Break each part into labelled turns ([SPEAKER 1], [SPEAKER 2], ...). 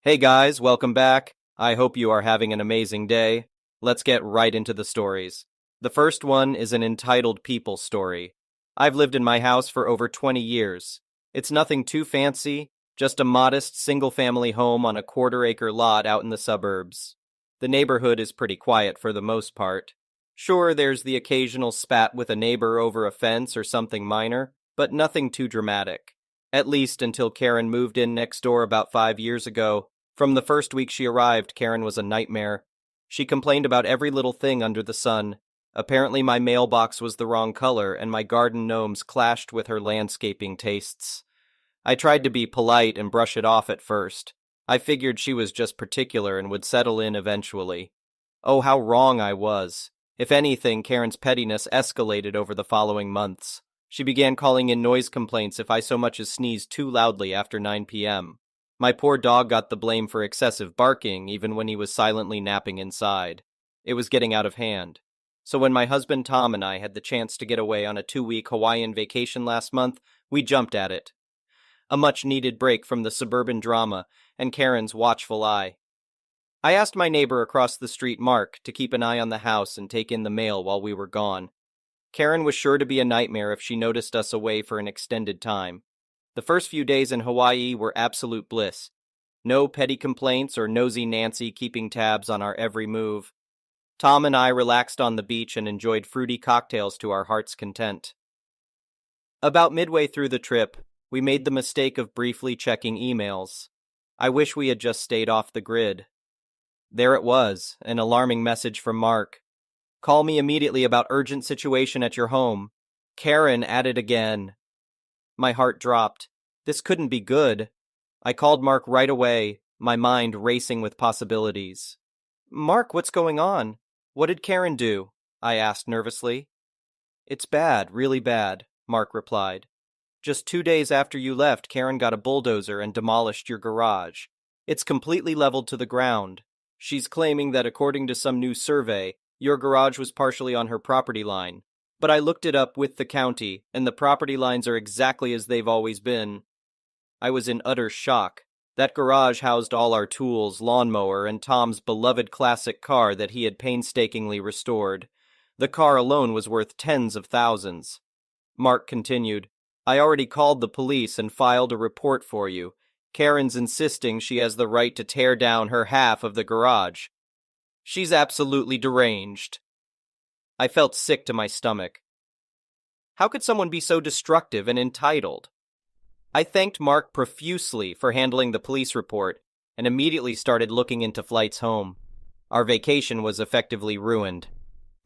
[SPEAKER 1] Hey guys, welcome back. I hope you are having an amazing day. Let's get right into the stories. The first one is an entitled people story. I've lived in my house for over 20 years. It's nothing too fancy, just a modest single-family home on a quarter-acre lot out in the suburbs. The neighborhood is pretty quiet for the most part. Sure, there's the occasional spat with a neighbor over a fence or something minor, but nothing too dramatic. At least until Karen moved in next door about 5 years ago. From the first week she arrived, Karen was a nightmare. She complained about every little thing under the sun. Apparently my mailbox was the wrong color, and my garden gnomes clashed with her landscaping tastes. I tried to be polite and brush it off at first. I figured she was just particular and would settle in eventually. Oh, how wrong I was. If anything, Karen's pettiness escalated over the following months. She began calling in noise complaints if I so much as sneezed too loudly after 9 p.m. My poor dog got the blame for excessive barking even when he was silently napping inside. It was getting out of hand. So when my husband Tom and I had the chance to get away on a 2-week Hawaiian vacation last month, we jumped at it. A much-needed break from the suburban drama and Karen's watchful eye. I asked my neighbor across the street, Mark, to keep an eye on the house and take in the mail while we were gone. Karen was sure to be a nightmare if she noticed us away for an extended time. The first few days in Hawaii were absolute bliss. No petty complaints or nosy Nancy keeping tabs on our every move. Tom and I relaxed on the beach and enjoyed fruity cocktails to our heart's content. About midway through the trip, we made the mistake of briefly checking emails. I wish we had just stayed off the grid. There it was, an alarming message from Mark. Call me immediately about urgent situation at your home. Karen at it again. My heart dropped. This couldn't be good. I called Mark right away, my mind racing with possibilities. Mark, what's going on? What did Karen do? I asked nervously. It's bad, really bad, Mark replied. Just 2 days after you left, Karen got a bulldozer and demolished your garage. It's completely leveled to the ground. She's claiming that according to some new survey, your garage was partially on her property line. But I looked it up with the county, and the property lines are exactly as they've always been. I was in utter shock. That garage housed all our tools, lawnmower, and Tom's beloved classic car that he had painstakingly restored. The car alone was worth tens of thousands. Mark continued, I already called the police and filed a report for you. Karen's insisting she has the right to tear down her half of the garage. She's absolutely deranged. I felt sick to my stomach. How could someone be so destructive and entitled? I thanked Mark profusely for handling the police report and immediately started looking into flights home. Our vacation was effectively ruined.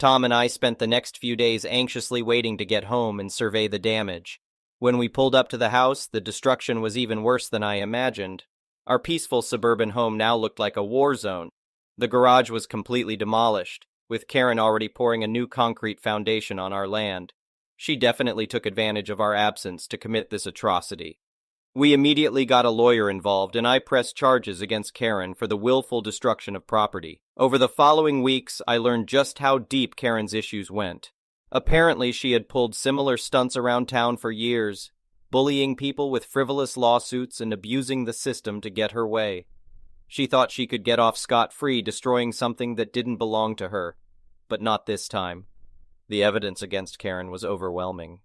[SPEAKER 1] Tom and I spent the next few days anxiously waiting to get home and survey the damage. When we pulled up to the house, the destruction was even worse than I imagined. Our peaceful suburban home now looked like a war zone. The garage was completely demolished, with Karen already pouring a new concrete foundation on our land. She definitely took advantage of our absence to commit this atrocity. We immediately got a lawyer involved, and I pressed charges against Karen for the willful destruction of property. Over the following weeks, I learned just how deep Karen's issues went. Apparently, she had pulled similar stunts around town for years, bullying people with frivolous lawsuits and abusing the system to get her way. She thought she could get off scot-free destroying something that didn't belong to her, but not this time. The evidence against Karen was overwhelming.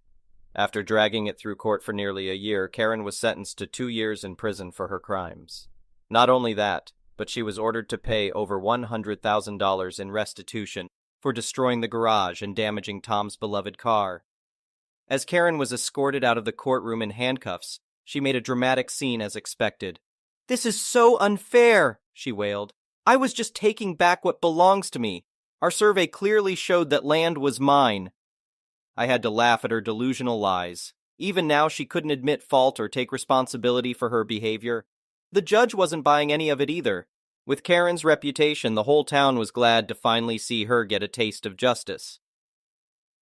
[SPEAKER 1] After dragging it through court for nearly a year, Karen was sentenced to 2 years in prison for her crimes. Not only that, but she was ordered to pay over $100,000 in restitution for destroying the garage and damaging Tom's beloved car. As Karen was escorted out of the courtroom in handcuffs, she made a dramatic scene as expected. "This is so unfair," she wailed. "I was just taking back what belongs to me. Our survey clearly showed that land was mine." I had to laugh at her delusional lies. Even now, she couldn't admit fault or take responsibility for her behavior. The judge wasn't buying any of it either. With Karen's reputation, the whole town was glad to finally see her get a taste of justice.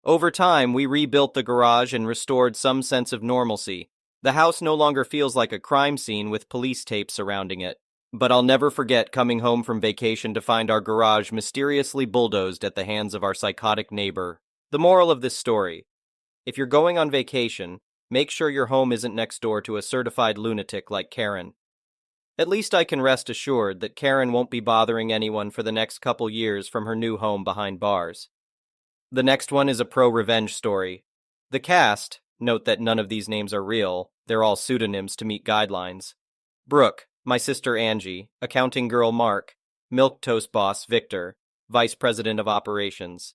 [SPEAKER 1] Over time, we rebuilt the garage and restored some sense of normalcy. The house no longer feels like a crime scene with police tape surrounding it. But I'll never forget coming home from vacation to find our garage mysteriously bulldozed at the hands of our psychotic neighbor. The moral of this story: if you're going on vacation, make sure your home isn't next door to a certified lunatic like Karen. At least I can rest assured that Karen won't be bothering anyone for the next couple years from her new home behind bars. The next one is a pro-revenge story. The cast, note that none of these names are real, they're all pseudonyms to meet guidelines. Brooke, my sister Angie, accounting girl Mark, milquetoast boss Victor, vice president of operations.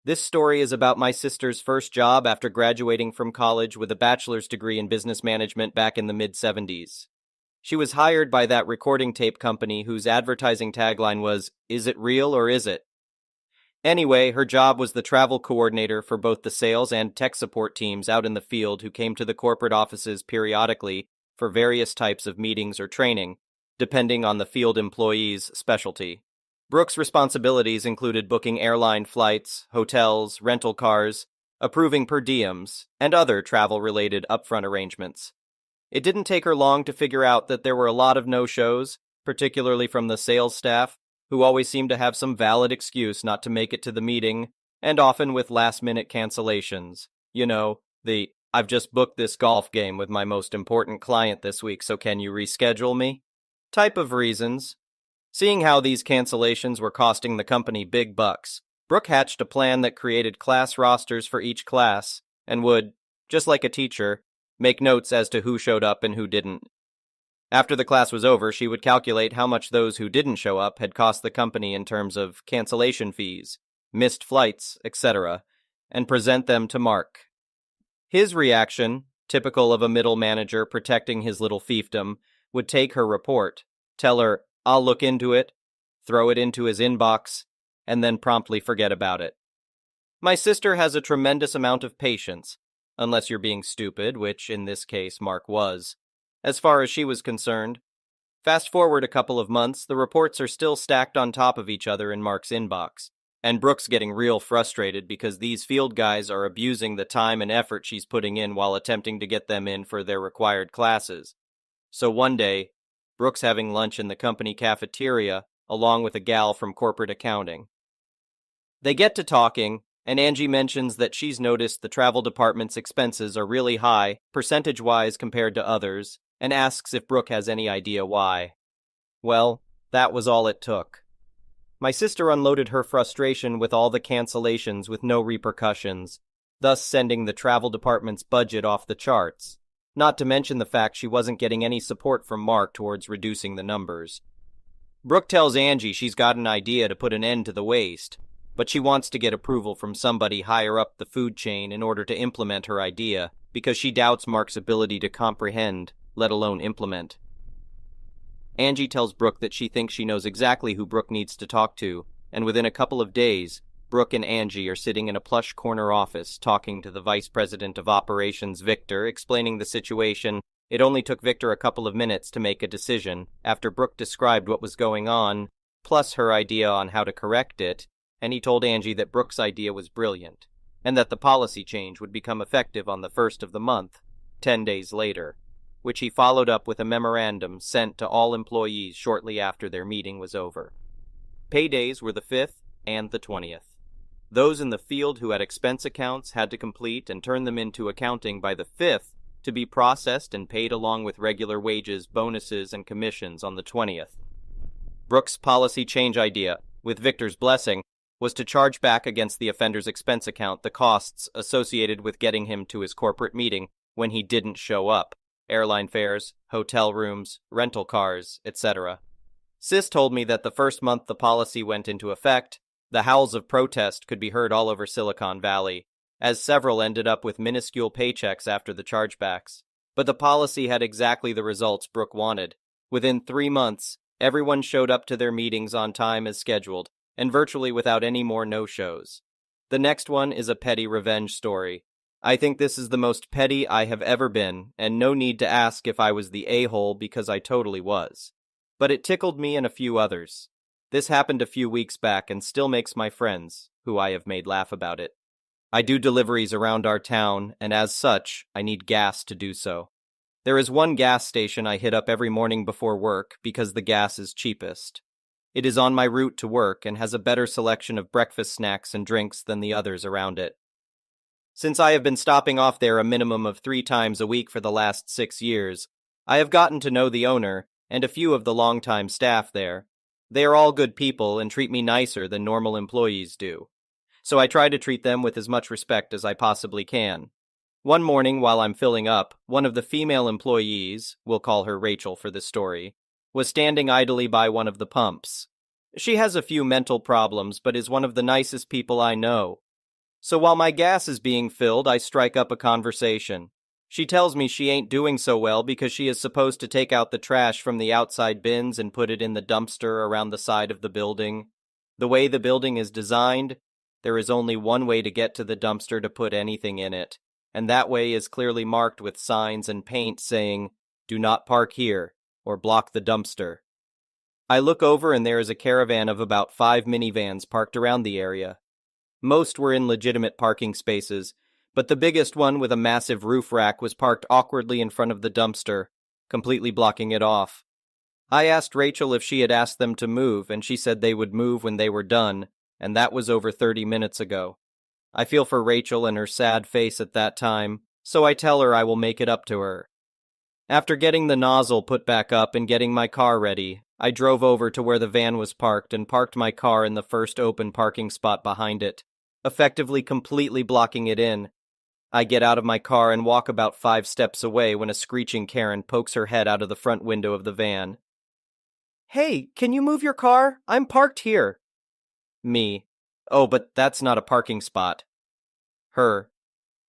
[SPEAKER 1] This story is about my sister's first job after graduating from college with a bachelor's degree in business management back in the mid-70s. She was hired by that recording tape company whose advertising tagline was, "Is it real or is it?" Anyway, her job was the travel coordinator for both the sales and tech support teams out in the field who came to the corporate offices periodically for various types of meetings or training, depending on the field employee's specialty. Brooke's responsibilities included booking airline flights, hotels, rental cars, approving per diems, and other travel-related upfront arrangements. It didn't take her long to figure out that there were a lot of no-shows, particularly from the sales staff, who always seemed to have some valid excuse not to make it to the meeting, and often with last-minute cancellations. You know, "I've just booked this golf game with my most important client this week, so can you reschedule me?" type of reasons. Seeing how these cancellations were costing the company big bucks, Brooke hatched a plan that created class rosters for each class, and would, just like a teacher, make notes as to who showed up and who didn't. After the class was over, she would calculate how much those who didn't show up had cost the company in terms of cancellation fees, missed flights, etc., and present them to Mark. His reaction, typical of a middle manager protecting his little fiefdom, would take her report, tell her, "I'll look into it," throw it into his inbox, and then promptly forget about it. My sister has a tremendous amount of patience, unless you're being stupid, which in this case Mark was. As far as she was concerned, fast forward a couple of months, the reports are still stacked on top of each other in Mark's inbox, and Brooke's getting real frustrated because these field guys are abusing the time and effort she's putting in while attempting to get them in for their required classes. So one day, Brooke's having lunch in the company cafeteria along with a gal from corporate accounting. They get to talking, and Angie mentions that she's noticed the travel department's expenses are really high, percentage-wise compared to others, and asks if Brooke has any idea why. Well, that was all it took. My sister unloaded her frustration with all the cancellations with no repercussions, thus sending the travel department's budget off the charts, not to mention the fact she wasn't getting any support from Mark towards reducing the numbers. Brooke tells Angie she's got an idea to put an end to the waste, but she wants to get approval from somebody higher up the food chain in order to implement her idea, because she doubts Mark's ability to comprehend, let alone implement. Angie tells Brooke that she thinks she knows exactly who Brooke needs to talk to, and within a couple of days, Brooke and Angie are sitting in a plush corner office talking to the vice president of operations, Victor, explaining the situation. It only took Victor a couple of minutes to make a decision, after Brooke described what was going on, plus her idea on how to correct it, and he told Angie that Brooke's idea was brilliant, and that the policy change would become effective on the 1st of the month, 10 days later, which he followed up with a memorandum sent to all employees shortly after their meeting was over. Paydays were the 5th and the 20th. Those in the field who had expense accounts had to complete and turn them into accounting by the 5th to be processed and paid along with regular wages, bonuses, and commissions on the 20th. Brooke's policy change idea, with Victor's blessing, was to charge back against the offender's expense account the costs associated with getting him to his corporate meeting when he didn't show up, airline fares, hotel rooms, rental cars, etc. Sis told me that the first month the policy went into effect, the howls of protest could be heard all over Silicon Valley, as several ended up with minuscule paychecks after the chargebacks. But the policy had exactly the results Brooke wanted. Within 3 months, everyone showed up to their meetings on time as scheduled, and virtually without any more no-shows. The next one is a petty revenge story. I think this is the most petty I have ever been, and no need to ask if I was the a-hole because I totally was. But it tickled me and a few others. This happened a few weeks back and still makes my friends, who I have made laugh about it. I do deliveries around our town, and as such, I need gas to do so. There is one gas station I hit up every morning before work because the gas is cheapest. It is on my route to work and has a better selection of breakfast snacks and drinks than the others around it. Since I have been stopping off there a minimum of 3 times a week for the last 6 years, I have gotten to know the owner, and a few of the longtime staff there. They are all good people and treat me nicer than normal employees do. So I try to treat them with as much respect as I possibly can. One morning while I'm filling up, one of the female employees, we'll call her Rachel for this story, was standing idly by one of the pumps. She has a few mental problems, but is one of the nicest people I know. So while my gas is being filled, I strike up a conversation. She tells me she ain't doing so well because she is supposed to take out the trash from the outside bins and put it in the dumpster around the side of the building. The way the building is designed, there is only one way to get to the dumpster to put anything in it, and that way is clearly marked with signs and paint saying, "Do not park here," or "Block the dumpster." I look over and there is a caravan of about 5 minivans parked around the area. Most were in legitimate parking spaces, but the biggest one with a massive roof rack was parked awkwardly in front of the dumpster, completely blocking it off. I asked Rachel if she had asked them to move, and she said they would move when they were done, and that was over 30 minutes ago. I feel for Rachel and her sad face at that time, so I tell her I will make it up to her. After getting the nozzle put back up and getting my car ready, I drove over to where the van was parked and parked my car in the first open parking spot behind it, effectively completely blocking it in. I get out of my car and walk about 5 steps away when a screeching Karen pokes her head out of the front window of the van. "Hey, can you move your car? I'm parked here." Me. "Oh, but that's not a parking spot." Her.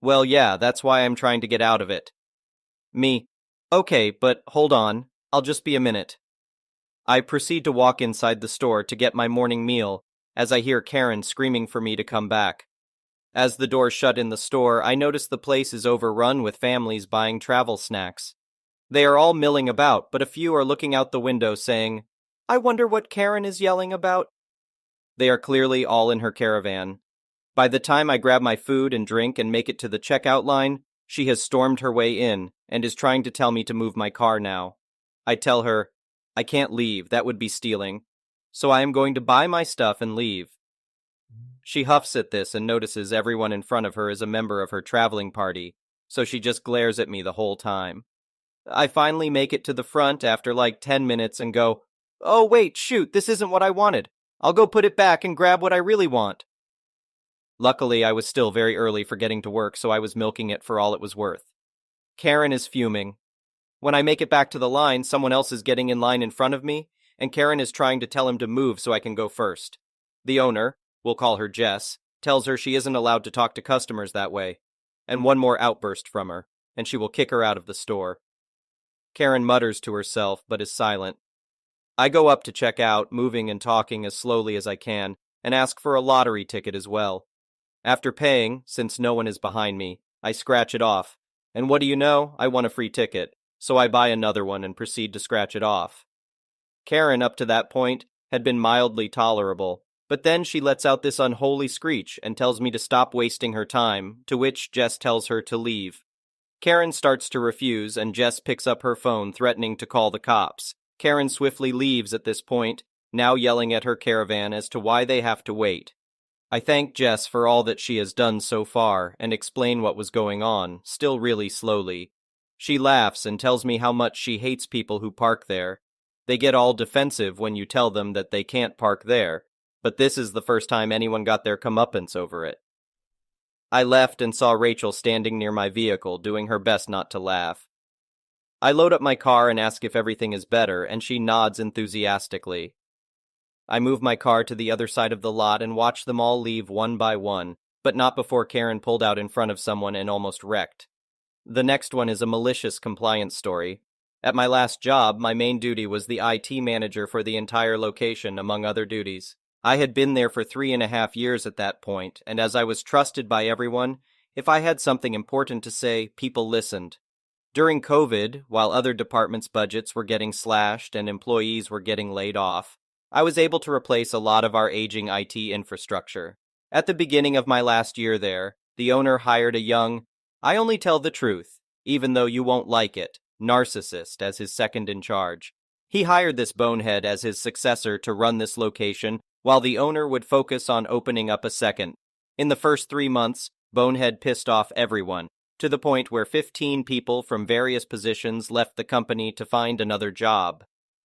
[SPEAKER 1] "Well, yeah, that's why I'm trying to get out of it." Me. "Okay, but hold on. I'll just be a minute." I proceed to walk inside the store to get my morning meal, as I hear Karen screaming for me to come back. As the door shut in the store, I notice the place is overrun with families buying travel snacks. They are all milling about, but a few are looking out the window saying, "I wonder what Karen is yelling about." They are clearly all in her caravan. By the time I grab my food and drink and make it to the checkout line, she has stormed her way in and is trying to tell me to move my car now. I tell her, "I can't leave, that would be stealing. So I am going to buy my stuff and leave." She huffs at this and notices everyone in front of her is a member of her traveling party, so she just glares at me the whole time. I finally make it to the front after like 10 minutes and go, "Oh wait, shoot, this isn't what I wanted. I'll go put it back and grab what I really want." Luckily, I was still very early for getting to work, so I was milking it for all it was worth. Karen is fuming. When I make it back to the line, someone else is getting in line in front of me, and Karen is trying to tell him to move so I can go first. The owner, we'll call her Jess, tells her she isn't allowed to talk to customers that way, and one more outburst from her, and she will kick her out of the store. Karen mutters to herself, but is silent. I go up to check out, moving and talking as slowly as I can, and ask for a lottery ticket as well. After paying, since no one is behind me, I scratch it off, and what do you know, I won a free ticket, so I buy another one and proceed to scratch it off. Karen, up to that point, had been mildly tolerable, but then she lets out this unholy screech and tells me to stop wasting her time, to which Jess tells her to leave. Karen starts to refuse, and Jess picks up her phone, threatening to call the cops. Karen swiftly leaves at this point, now yelling at her caravan as to why they have to wait. I thank Jess for all that she has done so far and explain what was going on, still really slowly. She laughs and tells me how much she hates people who park there. They get all defensive when you tell them that they can't park there, but this is the first time anyone got their comeuppance over it. I left and saw Rachel standing near my vehicle, doing her best not to laugh. I load up my car and ask if everything is better, and she nods enthusiastically. I move my car to the other side of the lot and watch them all leave one by one, but not before Karen pulled out in front of someone and almost wrecked. The next one is a malicious compliance story. At my last job, my main duty was the IT manager for the entire location, among other duties. I had been there for 3.5 years at that point, and as I was trusted by everyone, if I had something important to say, people listened. During COVID, while other departments' budgets were getting slashed and employees were getting laid off, I was able to replace a lot of our aging IT infrastructure. At the beginning of my last year there, the owner hired a young, I only tell the truth, even though you won't like it, narcissist as his second in charge. He hired this bonehead as his successor to run this location, while the owner would focus on opening up a second. In the first 3 months, Bonehead pissed off everyone, to the point where 15 people from various positions left the company to find another job.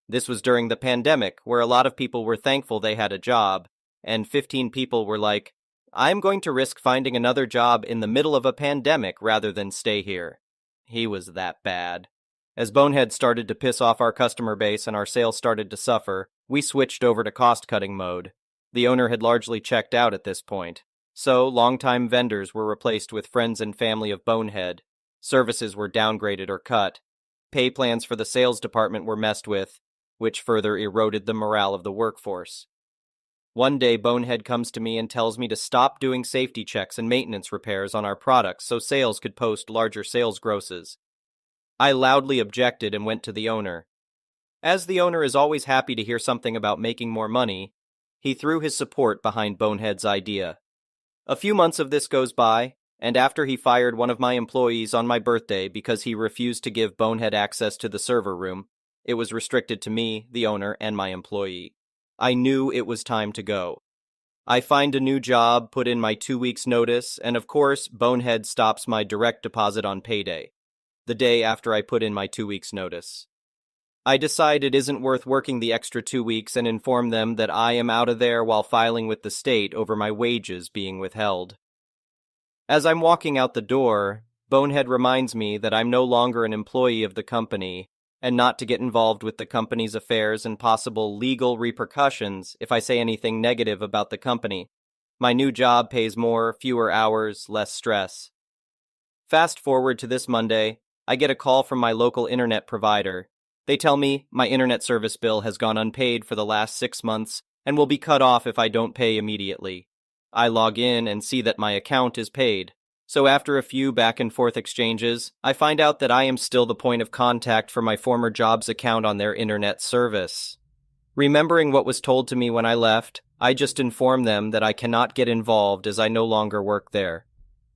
[SPEAKER 1] This was during the pandemic, where a lot of people were thankful they had a job, and 15 people were like, I'm going to risk finding another job in the middle of a pandemic rather than stay here. He was that bad. As Bonehead started to piss off our customer base and our sales started to suffer, we switched over to cost-cutting mode. The owner had largely checked out at this point, so longtime vendors were replaced with friends and family of Bonehead. Services were downgraded or cut. Pay plans for the sales department were messed with, which further eroded the morale of the workforce. One day, Bonehead comes to me and tells me to stop doing safety checks and maintenance repairs on our products so sales could post larger sales grosses. I loudly objected and went to the owner. As the owner is always happy to hear something about making more money, he threw his support behind Bonehead's idea. A few months of this goes by, and after he fired one of my employees on my birthday because he refused to give Bonehead access to the server room, it was restricted to me, the owner, and my employee. I knew it was time to go. I find a new job, put in my 2 weeks' notice, and of course, Bonehead stops my direct deposit on payday, the day after I put in my 2 weeks' notice. I decide it isn't worth working the extra 2 weeks and inform them that I am out of there while filing with the state over my wages being withheld. As I'm walking out the door, Bonehead reminds me that I'm no longer an employee of the company and not to get involved with the company's affairs and possible legal repercussions if I say anything negative about the company. My new job pays more, fewer hours, less stress. Fast forward to this Monday, I get a call from my local internet provider. They tell me my internet service bill has gone unpaid for the last 6 months and will be cut off if I don't pay immediately. I log in and see that my account is paid. So after a few back-and-forth exchanges, I find out that I am still the point of contact for my former job's account on their internet service. Remembering what was told to me when I left, I just inform them that I cannot get involved as I no longer work there.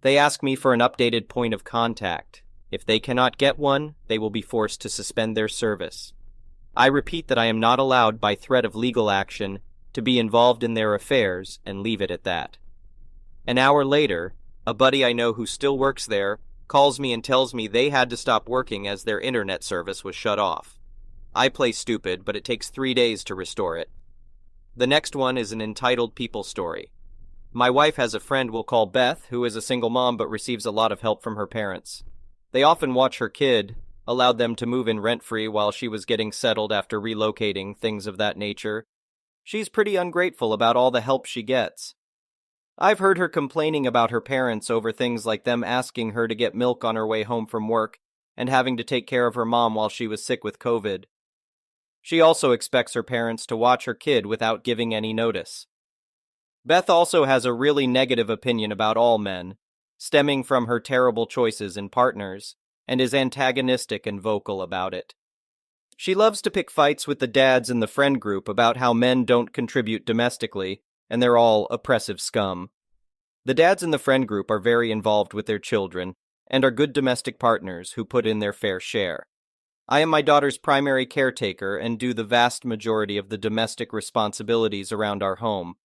[SPEAKER 1] They ask me for an updated point of contact. If they cannot get one, they will be forced to suspend their service. I repeat that I am not allowed by threat of legal action to be involved in their affairs and leave it at that. An hour later, a buddy I know who still works there calls me and tells me they had to stop working as their internet service was shut off. I play stupid, but it takes 3 days to restore it. The next one is an entitled people story. My wife has a friend we'll call Beth, who is a single mom but receives a lot of help from her parents. They often watch her kid, allowed them to move in rent-free while she was getting settled after relocating, things of that nature. She's pretty ungrateful about all the help she gets. I've heard her complaining about her parents over things like them asking her to get milk on her way home from work and having to take care of her mom while she was sick with COVID. She also expects her parents to watch her kid without giving any notice. Beth also has a really negative opinion about all men, stemming from her terrible choices in partners, and is antagonistic and vocal about it. She loves to pick fights with the dads in the friend group about how men don't contribute domestically, and they're all oppressive scum. The dads in the friend group are very involved with their children, and are good domestic partners who put in their fair share. I am my daughter's primary caretaker and do the vast majority of the domestic responsibilities around our home.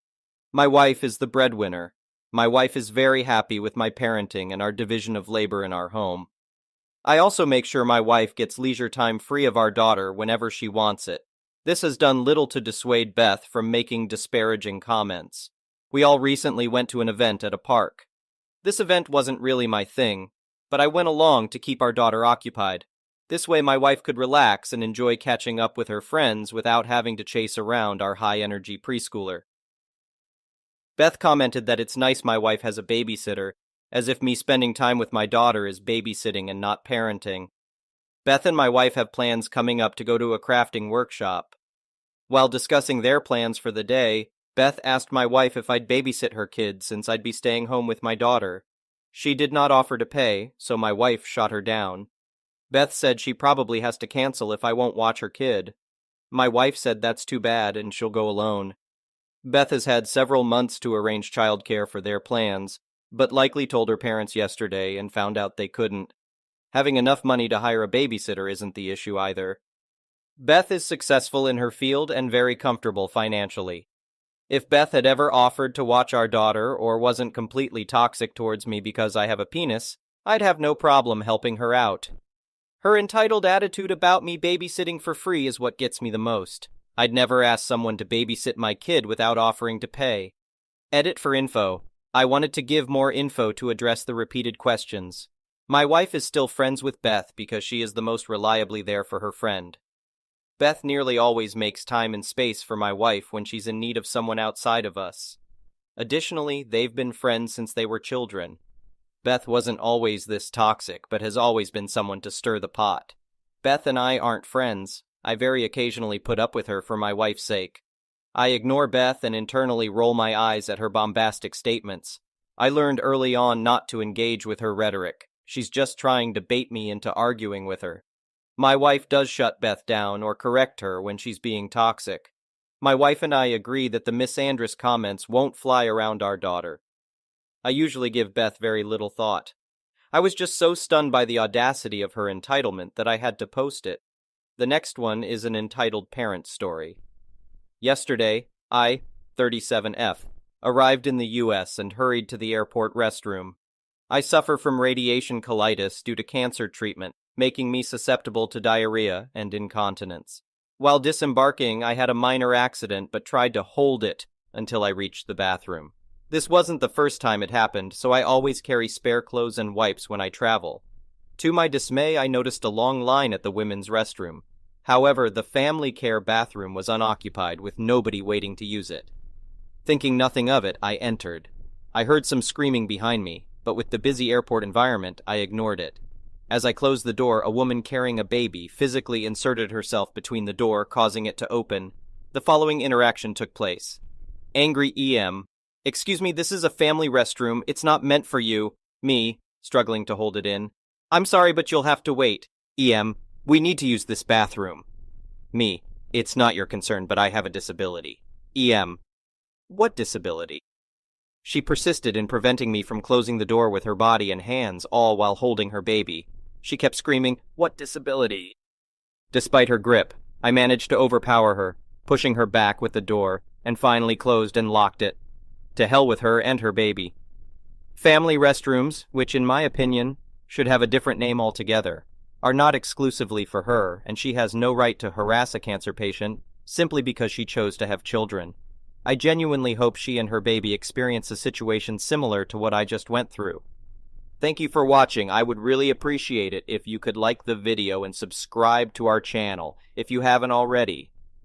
[SPEAKER 1] My wife is the breadwinner. My wife is very happy with my parenting and our division of labor in our home. I also make sure my wife gets leisure time free of our daughter whenever she wants it. This has done little to dissuade Beth from making disparaging comments. We all recently went to an event at a park. This event wasn't really my thing, but I went along to keep our daughter occupied. This way my wife could relax and enjoy catching up with her friends without having to chase around our high-energy preschooler. Beth commented that it's nice my wife has a babysitter, as if me spending time with my daughter is babysitting and not parenting. Beth and my wife have plans coming up to go to a crafting workshop. While discussing their plans for the day, Beth asked my wife if I'd babysit her kids since I'd be staying home with my daughter. She did not offer to pay, so my wife shot her down. Beth said she probably has to cancel if I won't watch her kid. My wife said that's too bad and she'll go alone. Beth has had several months to arrange childcare for their plans, but likely told her parents yesterday and found out they couldn't. Having enough money to hire a babysitter isn't the issue either. Beth is successful in her field and very comfortable financially. If Beth had ever offered to watch our daughter or wasn't completely toxic towards me because I have a penis, I'd have no problem helping her out. Her entitled attitude about me babysitting for free is what gets me the most. I'd never ask someone to babysit my kid without offering to pay. Edit for info. I wanted to give more info to address the repeated questions. My wife is still friends with Beth because she is the most reliably there for her friend. Beth nearly always makes time and space for my wife when she's in need of someone outside of us. Additionally, they've been friends since they were children. Beth wasn't always this toxic, but has always been someone to stir the pot. Beth and I aren't friends. I very occasionally put up with her for my wife's sake. I ignore Beth and internally roll my eyes at her bombastic statements. I learned early on not to engage with her rhetoric. She's just trying to bait me into arguing with her. My wife does shut Beth down or correct her when she's being toxic. My wife and I agree that the misandrous comments won't fly around our daughter. I usually give Beth very little thought. I was just so stunned by the audacity of her entitlement that I had to post it. The next one is an entitled parent story. Yesterday, I, 37F, arrived in the US and hurried to the airport restroom. I suffer from radiation colitis due to cancer treatment, making me susceptible to diarrhea and incontinence. While disembarking, I had a minor accident but tried to hold it until I reached the bathroom. This wasn't the first time it happened, so I always carry spare clothes and wipes when I travel. To my dismay, I noticed a long line at the women's restroom. However, the family care bathroom was unoccupied with nobody waiting to use it. Thinking nothing of it, I entered. I heard some screaming behind me, but with the busy airport environment, I ignored it. As I closed the door, a woman carrying a baby physically inserted herself between the door, causing it to open. The following interaction took place. Angry EM. Excuse me, this is a family restroom. It's not meant for you. Me, struggling to hold it in. I'm sorry, but you'll have to wait. EM. We need to use this bathroom. Me. It's not your concern, but I have a disability. EM. What disability? She persisted in preventing me from closing the door with her body and hands, all while holding her baby. She kept screaming, "What disability?" Despite her grip, I managed to overpower her, pushing her back with the door, and finally closed and locked it. To hell with her and her baby. Family restrooms, which in my opinion should have a different name altogether, are not exclusively for her, and she has no right to harass a cancer patient simply because she chose to have children. I genuinely hope she and her baby experience a situation similar to what I just went through. Thank you for watching. I would really appreciate it if you could like the video and subscribe to our channel if you haven't already.